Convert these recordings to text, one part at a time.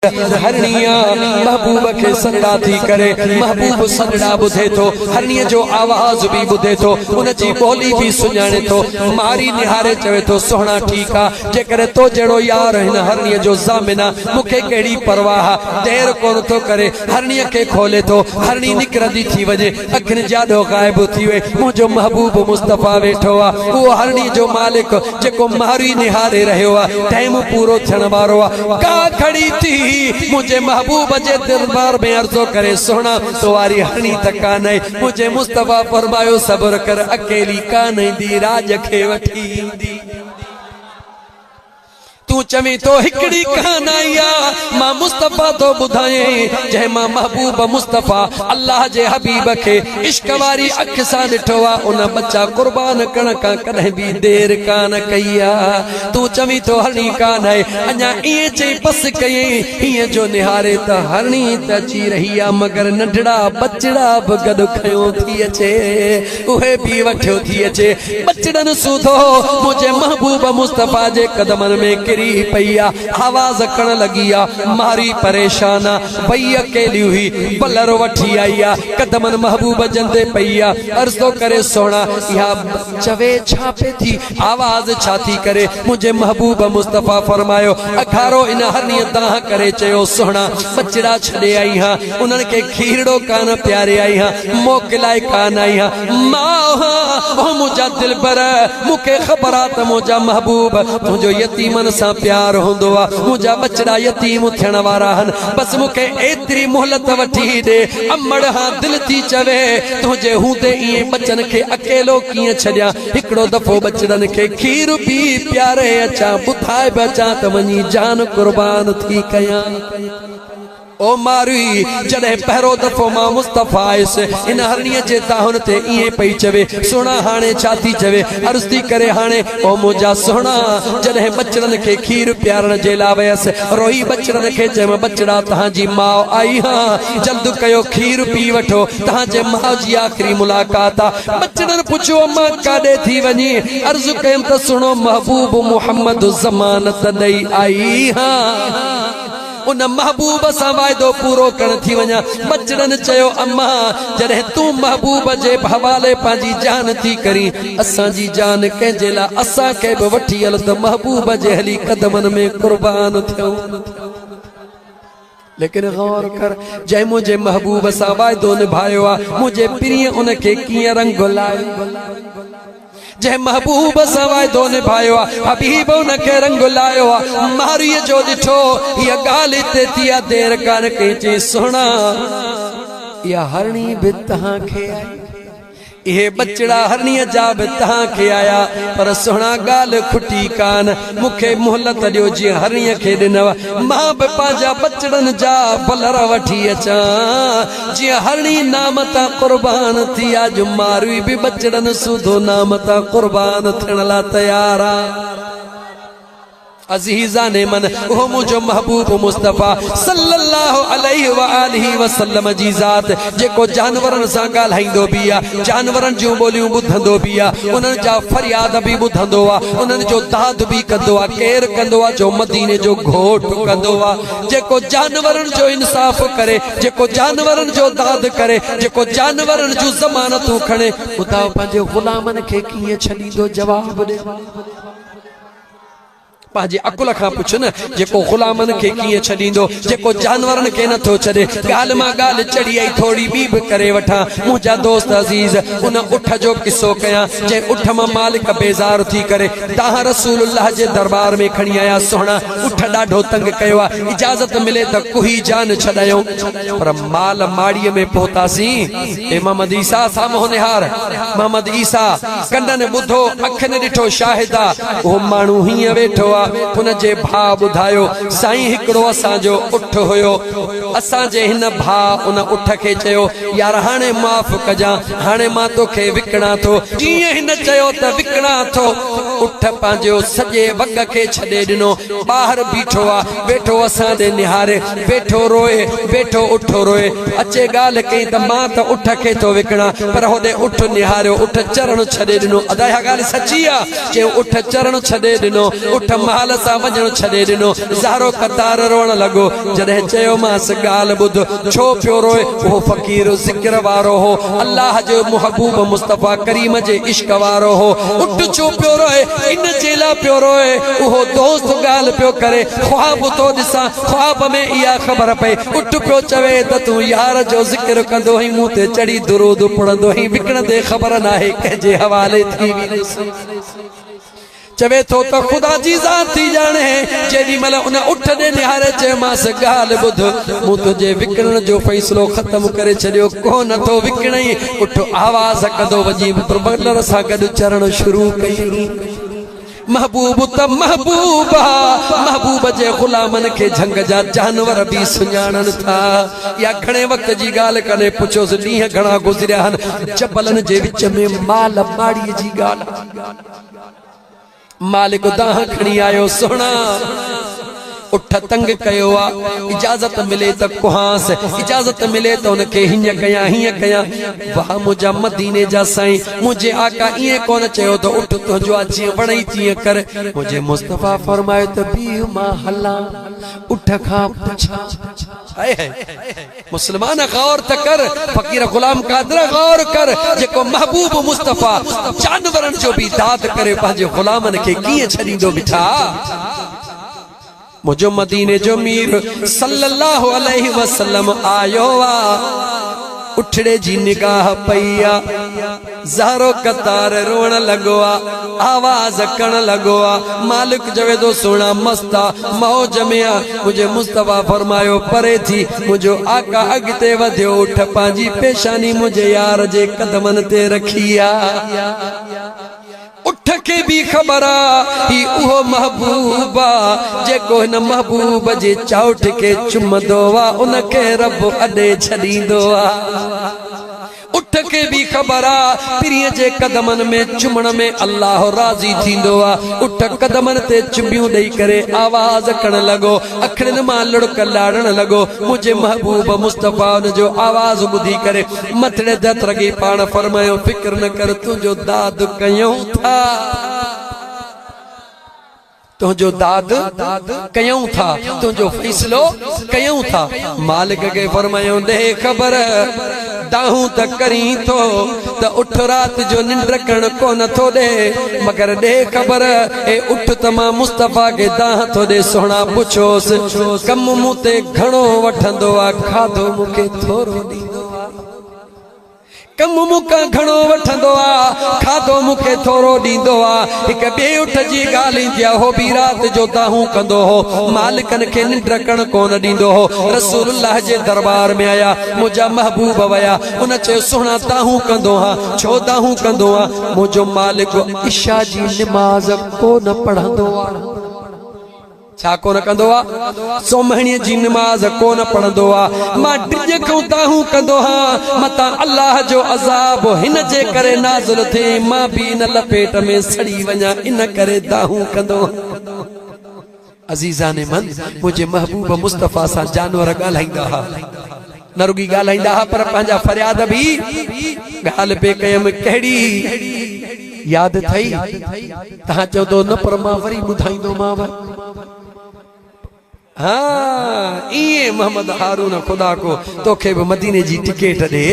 hernia महबूब के सजदा थी करे, महबूब सजदा बुधे तो हरनिया जो आवाज भी बुधे तो उन जी बोली भी सुञाणे तो मारी निहारे चवे तो सोहना ठीक आ जेकर तो जड़ो यार हिन हरनिया जो ज़ामिना मुखे केड़ी परवाह देर कोन तो करे हरनिया के खोले तो हरनी निकरदी थी वजे अखन जाडो गायब थी वे मुजो महबूब मुस्तफा वेठो आ वो हरनी जो मालिक जेको मारी निहारे रहयो आ टाइम पूरो थियण वारो आ का खड़ी थी मुझे महबूब जे दरबार में अर्जो करे सोना तुम्हारी हरनी तका नहीं मुझे मुस्तफा फरमायो सब्र कर अकेली का नहीं दी राज खे वठी दी तू चवी तो हिकड़ी कहानाइया मां मुस्तफा तो बुधाए जय मां महबूब मुस्तफा अल्लाह जे हबीब के इश्क वारी अख सा दिठवा उन बच्चा कुर्बान कण का कदे भी देर कान कईया तू चवी तो हरनी कान है अञा इए चे बस कई इए जो निहारे त हरनी त ची रहीया मगर नंढड़ा बचड़ा ब गड खयो थी अचे उहे भी वठो थी अचे बचड़न सुधो मुझे महबूब मुस्तफा जे कदमन में पैया आवाज कण लगिया मारी परेशाना भई अकेली हुई बलर वठी आईया कदमन महबूब जंदे पैया अर्ज तो करे सोना या चवे छापे थी आवाज छाती करे मुझे महबूब मुस्तफा फरमायो अखारो इन हरनी दाह करे चयो सोना बचड़ा छड़े आई हां उनन के खीरड़ो कान प्यारे आई हां मोकलाए कान आई हां मां ओ मुजा दिल पर मुके खबरात मुजा महबूब मुजो यतीमन सा प्यार होंदो आ मुझा बचड़ा यतीम थियण वारा हन बस मुखे एतरी मोहलत वठी दे अमड़ हां दिल थी चवे तुझे हूंदे इए बचन के अकेलो किए छड़िया हिकड़ो दफो बचड़न के खीर पी प्यारे अचा बुधाए बचा त वनी जान कुर्बान थी कया ओ मारी जड़े पहरो दफो मां मुस्तफा आयस इन हरनिया जे ताहुन ते इए पई चवे सोना हाने छाती चवे अर्ज़ी करे हाने ओ मुजा सोना जड़े बचड़न के खीर प्यारण जे लावयस रोई बचड़न के जे बचड़ा तहां जी मां आई हां जल्द कयो खीर पी वठो तहां जे मां जी आखिरी मुलाकात आ बचड़न पुछो मां काडे थी वनी अर्ज़ कयम त सुनो महबूब मोहम्मद ज़मानत दई आई हां उन महबूब सा वायदो पूरो कर थी वना बचड़न चयो अम्मा जड़े तू महबूब जे हवाले पाजी जान थी करी असा जी जान के जेला असा के ब वठी हल त महबूब जे हली कदमन में कुर्बान थियो लेकिन गौर कर जय मुझे महबूब सा वायदो निभायो आ मुझे प्रिय उनके किए रंग लायो जय महबूब सवाय दो निभायो हबीब उनके रंग लायो मारी जो दिठो ये गाली ते तिया देर कर के चे सोना या हरनी बितहा के आई ये बचड़ा हरनिया जा बितहा के आया पर सोना गाल खुटी कान मुखे मोहलत दियो जी हरनिया के दिनवा मां बापा जा बचड़न जा बलर वठी अचा जी हरनी नामता कुर्बान थी आज मारवी भी बचड़न सुधो नामता कुर्बान थियण ला तैयार आ अजीजा ने मन वो मुझो महबूब मुस्तफा सल्लल्लाहु अलैहि व आलिहि वसल्लम जी जात जेको जानवरन सा गाल्हाइंदो बिया जानवरन जो बोलियूं बुधंदो बिया उनन जा फरियाद भी बुधंदो आ उनन जो दाद भी कंदो आ केर कंदो आ जो मदीने जो घोट कंदो आ जेको जानवरन जो इंसाफ करे जेको जानवरन जो दाद करे जेको जानवरन जो ज़मानतूं खणे ॿुधाओ पंहिंजे गुलामन खे कीअं छॾींदो जवाब दे पाजे अकुल खां पुछ न जेको गुलामन के किए छडींदो जेको जानवरन के न थो छडे गाल मा गाल चढ़ी आई थोड़ी भी करे वठा मुजा दोस्त अजीज उन उठ जो किस्सो कया जे उठ मा मालिक बेजार थी करे ताहा रसूलुल्लाह जे दरबार में खणी आया सोहना उठ डाढो तंग कयो इजाजत मिले त कोई जान छडायो पर माल माड़ी में पहुतासी ए मोहम्मद ईसा सा मोहनहार मोहम्मद ईसा कंडन बुधो अख ने डिठो शाहिदा ओ मानू हिया वेठो उन जे भा बुधायो साईं हिकड़ो असा जो उठ होयो असा जे हिन भा उन उठ के चयो यार हाने माफ कजा हाने मां तोखे विकणा थो जीअं हिन चयो त विकणा थो उठ पांजो सजे वग के छडे दिनो बाहर बीठो आ बैठो असा दे निहारे बैठो रोए बैठो उठो रोए अचे गाल कई त मां त उठ के तो विकणा पर होदे उठ निहारो उठ चरण छडे दिनो अदा गाल सच्ची आ जे उठ चरण छडे दिनो उठ माल सा वजन छड़े दिनो ज़ारो कतार रोण लगो जदे चयो मास गाल बुध छो पियो रोए वो फकीर जिक्र वारो हो अल्लाह जो महबूब मुस्तफा करीम जे इश्क वारो हो उठ छो पियो रोए इन जेला पियो रोए वो दोस्त गाल पियो करे ख्वाब तो दिसा ख्वाब में इया खबर पे उठ पियो चवे त तू यार जो जिक्र कंदो ही मुंह ते चढ़ी दुरूद पढ़ंदो ही विकण दे खबर ना है कजे हवाले थी चवे तो खुदा जी ज़ात थी जाने जेडी मल उन उठ दे निहारे चे मास गाल बुध मु तुझे विकण जो फैसलो खत्म करे छडियो को न तो विकणई उठ आवाज कदो वजी प्रबलर सा गड चरण शुरू कई महबूब त महबूबा महबूब जे गुलामन के झंग जा जानवर भी सुञाणन था या घणे वक्त जी गाल कने पुछो ॾींहं घणा गुज़रिया हन जबलन जे विच में माल माड़ी जी गाल मालिक दाह खणी आयो सोना उठ तंग कयो आ इजाजत मिले त कुहास इजाजत मिले त उनके हिय कया वाह मुझा मदीने जा साईं मुझे आका इए कोन चयो तो उठ तुझो अची वणई तीए कर मुझे मुस्तफा फरमायो त बी मां हला उठ खा पुछा हाय मुसलमान गौर त कर फकीर गुलाम कादर गौर कर जेको महबूब मुस्तफा जानवरन जो भी दाद करे पंहिंजे गुलामन के कीए छडींदो बिठा मुझो मदीने जो मीर सल्लल्लाहु अलैहि वसल्लम आयो आ उठड़े जी निगाह पैया ज़ारो कतार रोण लगो आ आवाज कण लगो आ मालिक जवे दो सोना मस्ता मौज में आ मुझे मुस्तफा फरमायो परे थी मुझो आका अगते वधियो उठ पांजी पेशानी मुझे यार जे कदमन ते रखिया उठ के भी खबरा ही उहो महबूबा जेको हिन महबूब जे चौठ के चुमदो आ उनके रब अडे छडींदो आ उठ के भी खबरा प्रिय जे कदमन में चुमण में अल्लाह राजी थींदो आ उठ कदमन ते चुमियूं ॾेई करे आवाज करण लगो अखड़न मां लुड़क लाड़न लगो मुझे महबूब मुस्तफा जो आवाज बुधी करे मथड़े दत रगी पाण फरमायो फिक्र न कर तुझो दाद कयूं था तुझो दाद कयूं था तुझो फैसलो कयूं था मालिक के फरमायो दे खबर दाहू त करी तो त उठ रात जो निंड कण को न थो दे मगर दे खबर ए उठ तमा मुस्तफा के दाह तो दे सोना पुछोस कम मुते घणो वठंदो आ खाधो मुके थोरो दींदो आ कम मुका घणो वठंदो आ खाधो मुके थोरो दींदो आ हिक बे उठ जी गाल इंदिया हो भी रात जो दाहू कंदो हो मालिकन के निंड कण कोन दींदो हो रसूलुल्लाह जे दरबार में आया मुझा महबूब वया उन चे सोना दाहू कंदो हा छो दाहू कंदो आ मुझो मालिक इशा जी नमाज को न पढ़ंदो आ छा कोन कंदो आ सोमहणी जी नमाज कोन पढ़ंदो आ मां डिज खां दाहू कंदो हा मता अल्लाह जो अज़ाब हिन जे करे नाज़िल थे मां भी इन लपेट में सड़ी वञा इन करे दाहू कंदो अजीज़ान मन मुझे महबूब मुस्तफा सा जानवर ॻाल्हाईंदा हा न रुगी ॻाल्हाईंदा हा पर पंहिंजा फरियाद भी ॻाल्हि पे कयम कहिड़ी याद थई तहां चवंदो न पर मां वरी ॿुधाईंदो मां हाँ ये मोहम्मद हारून खुदा को तोखे भी मदीने जी टिकट दे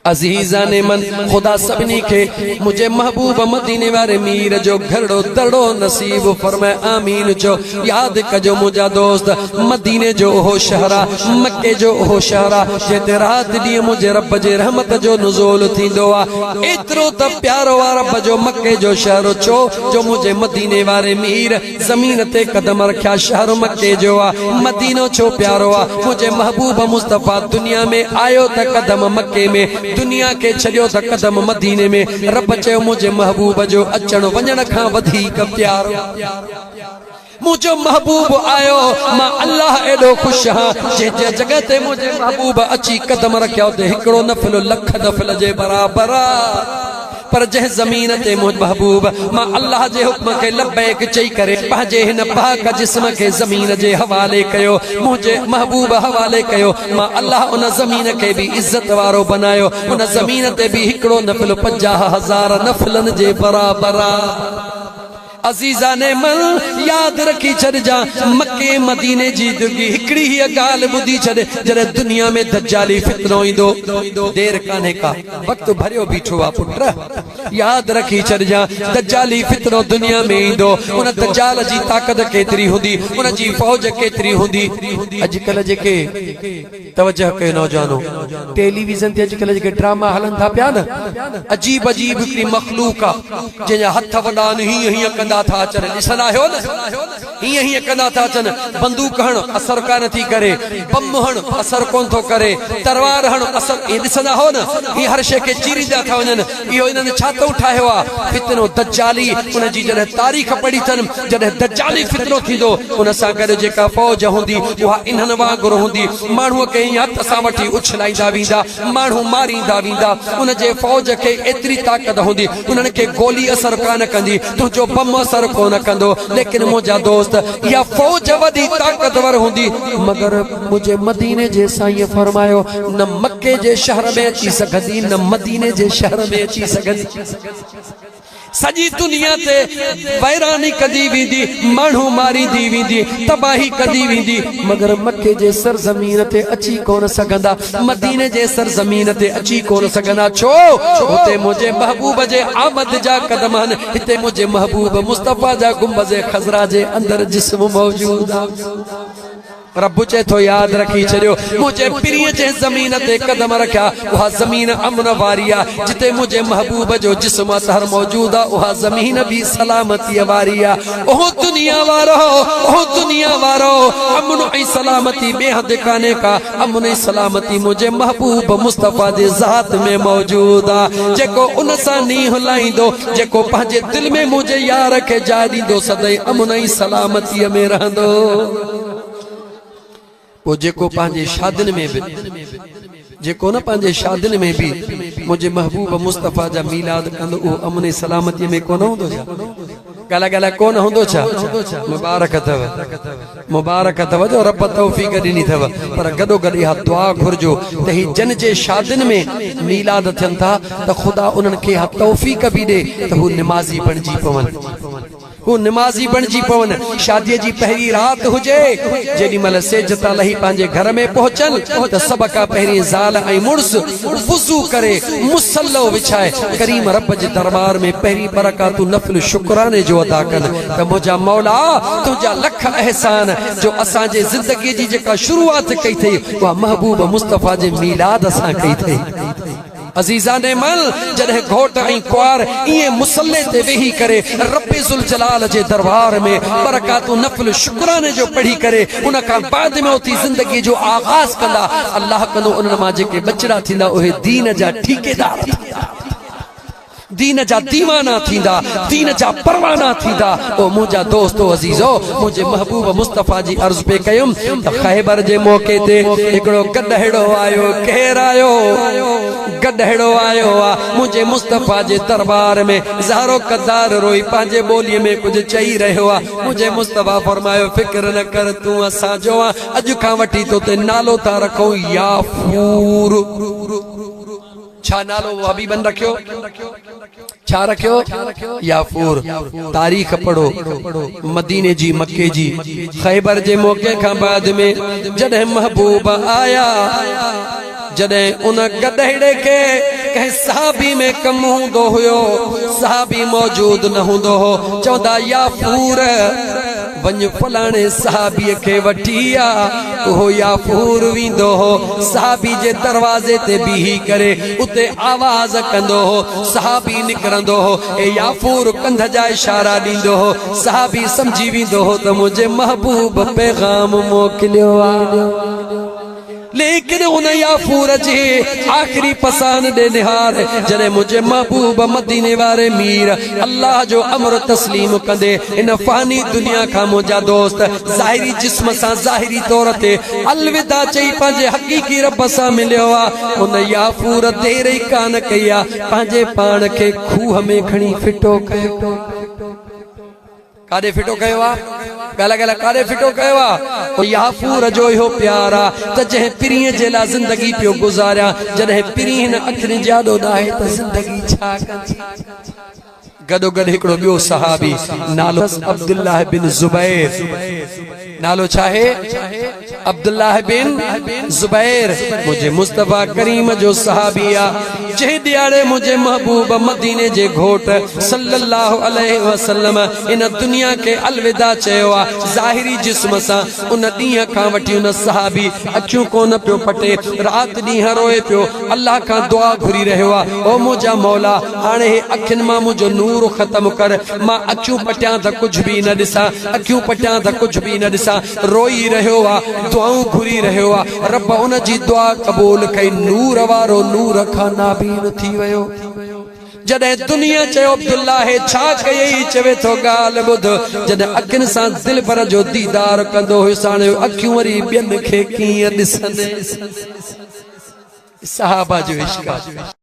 अजीजा ने मन खुदा सबनी के मुझे महबूब मदीने वाले मीर जो घरड़ो दड़ो नसीब फरमाए आमीन जो याद कजो मुझा दोस्त मदीने जो हो शहरा मक्के जो हो शहरा जेते रात दी मुझे रब जे रहमत जो नुज़ूल थींदो आ एतरो त प्यारो आ रब जो मक्के जो शहर छो जो मुझे मदीने वाले मीर जमीन ते कदम रखया शहर मक्के जो आ मदीनो छो प्यारो आ मुझे महबूब मुस्तफा दुनिया में आयो त कदम मक्के में दुनिया के छड़ियो त कदम मदीने में रब चयो मुझे महबूब जो अचण वञण खां वधीक प्यारो मुझो महबूब आयो मां अल्लाह एडो खुश हां जे जगह ते मुझे महबूब अची कदम रखियो ते हिकड़ो नफल लख नफल जे बराबर पर जह जमीन ते मुझ महबूब मां अल्लाह जे हुक्म के लब्बैक चई करे पंहिंजे हिन पाक जिस्म के जमीन जे हवाले कयो मुझे महबूब हवाले कयो मां अल्लाह उन जमीन के भी इज्जत वारो बनायो उन जमीन ते भी हिकड़ो नफल 50,000 नफलन जे बराबर अजीजा ने मन याद रखी छड़ जा मक्के मदीने जी दुगी हिकड़ी ही गाल बुधी छड़े जरे दुनिया में दज्जाली फितनो इंदो देर काने का वक्त भरियो बीठो आ पुत्र याद रखी छड़ जा दज्जाली फितनो दुनिया में इंदो उन दज्जाल जी ताकत केतरी हुंदी उन जी फौज केतरी हुंदी अजकल जेके तवज्जो कयो नौजवानो टेलीविजन ते अजकल जेके ड्रामा हलन था पिया न अजीब अजीब हिकड़ी मखलूक आ जे हथ वडा ही कंदा था अचन ॾिसंदा आहियो न ही कंदा था अचन बंदूक हण असर कान थी करे बम हण असर कोन थो करे तलवार हण असर ए ॾिसंदा हो न ही हर शइ खे चीरींदा था वञनि इहो इन्हनि छा तो ठाहियो आहे फितनो दज्जाली उन जी जॾहिं तारीख़ पढ़ी अथनि जॾहिं दज्जाली फितनो थींदो उन सां गॾु जेका फौज हूंदी उहा इन्हनि वांगुरु हूंदी माण्हूअ खे ईअं हथ सां वठी उछलाईंदा वेंदा माण्हू मारींदा वेंदा उन जे फौज खे एतिरी ताक़त हूंदी उन्हनि खे गोली असर कान कंदी तुंहिंजो बम असर कोन कंदो लेकिन मुंहिंजा दोस्त इहा फौज वॾी ताक़तवर हूंदी मगर मुंहिंजे मदीने जे साईं फरमायो न मक्के जे शहर में अची सघंदी न मदीने जे शहर में अची सघंदी सजी दुनिया ते वैरानी कदी वेंदी माण्हू मारींदी वेंदी तबाही कदी वेंदी मगर मक्के जे सरजमीन ते अची कोन सघंदा मदीने जे सरजमीन ते अची कोन सघंदा छो हुते मुंहिंजे महबूब जे आमद जा कदम आहिनि हिते मुंहिंजे महबूब मुस्तफा जा गुंबज़ खज़रा जे अंदर जिस्म मौजूद आहे रब चे तो याद रखी छड़ियो मुझे पिरीअ जे ज़मीन ते कदम रखिया उहा ज़मीन अमन वारी आहे जिते मुझे महबूब जो जिस्म अतहर मौजूद आहे उहा ज़मीन भी सलामती वारी आहे ओ दुनिया वारो अमन ऐं सलामती बेहद काने का अमन ऐं सलामती मुझे महबूब मुस्तफा जे ज़ात में मौजूद आहे जेको उन सां नी हुलाईंदो जेको पंहिंजे दिल में मुझे यार खे जाइ ॾींदो सदाई अमन ऐं सलामतीअ में रहंदो वो जेको पांजे शादिन में भी जेको न पांजे शादिन में भी मुझे महबूब मुस्तफा जा मीलाद कंदो ओ अमन सलामती में कोन होंदो छा गला गला कोन होंदो छा मुबारक अथव जो रब तौफीक ॾिनी अथव पर गॾो गॾु इहा दुआ घुर्जो त ही जन जे शादिन में मीलाद थियनि था त ख़ुदा उन्हनि खे इहा तौफीक बि ॾे त हू निमाज़ी बणिजी पवनि हू निमाज़ी बणिजी पवन शादी जी पहली रात हुजे जेडी मल सेज ता लही पांजे घर में पहुचन त सब का पहली ज़ाल ऐं मुड़स वुज़ू करे मुसल्लो विछाए करीम रब जे दरबार में पहली बरकातु नफल शुक्राने जो अदा कन त मुझा मौला तुझा लख एहसान जो असा जे जिंदगी जी जेका शुरुआत कई थई वा महबूब मुस्तफा जे मीलाद असा कई थई अजीजा ने मल जॾहिं घोट ऐं कुआर इए मुसल्ले ते वेही करे रब्बे ज़ुल जलाल जे दरबार में बरकातु नफल शुक्राने जो पढ़ी करे उन खां बाद में उथी जिंदगी जो आगाज कंदा अल्लाह कंदो उन्हनि मां जेके बचड़ा थींदा उहे दीन जा ठेकेदार दीन जा दीवाना थींदा दीन जा परवाना थींदा ओ मुझा दोस्तो अजीजो मुझे महबूब मुस्तफा जी अर्ज पे कयुम त खैबर जे मौके ते एकड़ो गडहड़ो आयो केर आयो गडहड़ो आयो आ मुझे मुस्तफा जे दरबार में ज़ारो कदार रोई पांजे बोली में कुछ चई रहो आ मुझे मुस्तफा फरमायो फिक्र न कर तू असा जो अज खां वठी तो ते नालो ता रखो याफूर छा नालो हबीबन रखियो छा रखियो याफूर तारीख पढ़ो मदीने जी मक्के जी खैबर जे मौके खां बाद में जॾहिं महबूब आया जॾहिं उन गडहड़े के कंहिं सहाबी में कम हूंदो हुयो सहाबी मौजूद न हूंदो हो चवंदा याफूर वञ फलाणे सहाबीअ खे वठी आ उहो याफूर वेंदो हो सहाबी जे दरवाज़े ते बीही करे उते आवाज़ कंदो हो सहाबी निकिरंदो हो ए याफूर कंध जा इशारा ॾींदो हो सहाबी समझी वेंदो हो त मुंहिंजे महबूब पैगाम मोकिलियो आहे लेकिन उन याफूर जे आखिरी पसान दे निहार जने मुझे महबूब मदीने वारे मीर अल्लाह जो अमर तस्लीम कंदे इन फानी दुनिया का मुझा दोस्त ज़ाहिरी जिस्म सा ज़ाहिरी तौर ते अलविदा चई पांजे हकीकी रब सा मिलियो आ उन याफूर देर ही कान कया पांजे पान के खूह में खणी फिटो कयो कादे फिटो कयो आ गला गला कादे फिटो कयो आ ओ याफूर जो इहो प्यार आ त जह पिरीअ जे ला जिंदगी पियो गुजारिया जॾहिं पिरीअ न अखियुनि जाॾो ॾाहे त जिंदगी छा कंदी गडो गड हिकड़ो बियो सहाबी नालो अब्दुल्लाह बिन जुबैर नालो चाहे अब्दुल्लाह बिन जुबैर मुझे मुस्तफा करीम जो सहाबिया जे दियाड़े मुझे महबूब मदीने जे घोट सल्लल्लाहु अलैहि वसल्लम इन दुनिया के अलविदा चयोआ ज़ाहिरी जिस्म सा उन दीह का वठी उन सहाबी अखियों कोन पियो पटे रात दीह रोए पियो अल्लाह का दुआ घुरी रहियो ओ मुझा मौला हाणे अखिन मा मुझो नूर खत्म कर मां अखियों पटिया त कुछ भी न दिसा अखियों पटिया त कुछ भी न दिसा रोई रहियो दुआऊं घुरी रहियो रब उन जी दुआ कबूल कई नूर वारो नूर खां नाबीन थी वयो जदे दुनिया चयो अब्दुल्लाह है छा कयई चवे तो गाल बुध जदे अखिन सा दिल पर जो दीदार कंदो साणे अखियों वरी बियन खे कीअं दिसंदे सहाबा जो इश्क